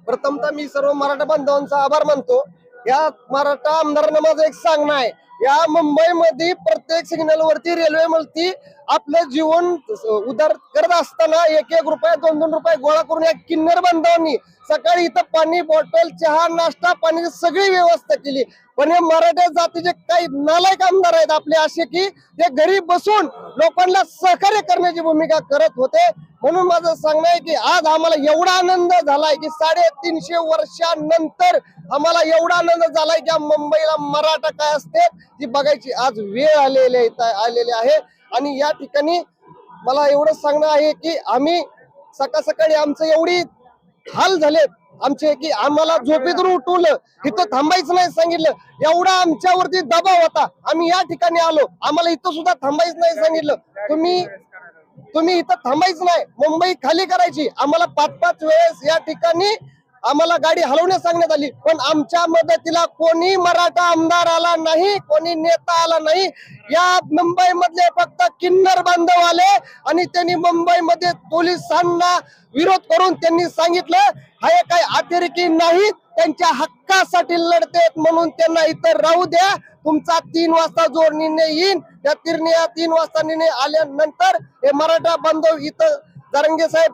प्रथमतः मी सर्व मराठा बांधवांचा आभार मानतो। या मराठा आमदारांना माझं एक सांगणं आहे, या मुंबईमध्ये प्रत्येक सिग्नल वरती रेल्वे मध्ये आपलं जीवन उधार करत असताना एक एक रुपये दोन दोन रुपये गोळा करून या किन्नर बांधवांनी सकाळी इथं पाणी बॉटल चहा नाश्ता पाण्याची सगळी व्यवस्था केली। पण हे मराठा जातीचे काही नालायक आमदार आहेत आपले असे की ते घरी बसून लोकांना सहकार्य करण्याची भूमिका करत होते। म्हणून माझं सांगणं आहे की आज आम्हाला एवढा आनंद झालाय की 350 वर्षानंतर आम्हाला एवढा आनंद झालाय की मुंबईला मराठा काय असते ती बघायची आज वेळ आलेली आहे। आणि या ठिकाणी मला एवढं सांगणं आहे की आम्ही सकाळी आमचं एवढी हाल झाले आमचे की आम्हाला झोपेतून उठवलं, इथं थांबायचं नाही सांगितलं, एवढा आमच्यावरती दबाव होता। आम्ही या ठिकाणी आलो, आम्हाला इथं सुद्धा थांबायचं नाही सांगितलं, तुम्ही इथं थांबायचं नाही, मुंबई खाली करायची। आम्हाला 5-5 वेळेस या ठिकाणी आम्हाला गाडी हलवण्यास सांगण्यात आली, पण आमच्या मदतीला कोणी मराठा आमदार आला नाही, कोणी नेता आला नाही। या मुंबई मधले फक्त किन्नर बांधव आले आणि त्यांनी मुंबईमध्ये पोलिसांना विरोध करून त्यांनी सांगितलं हे काही अतिरेकी नाहीत, त्यांच्या हक्कासाठी लढतेत म्हणून त्यांना इथं राहू द्या। तुमचा 3 वाजता जो निर्णय येईल त्या 3 वाजता निर्णय आल्यानंतर हे मराठा बांधव इथं जरांगे साहेब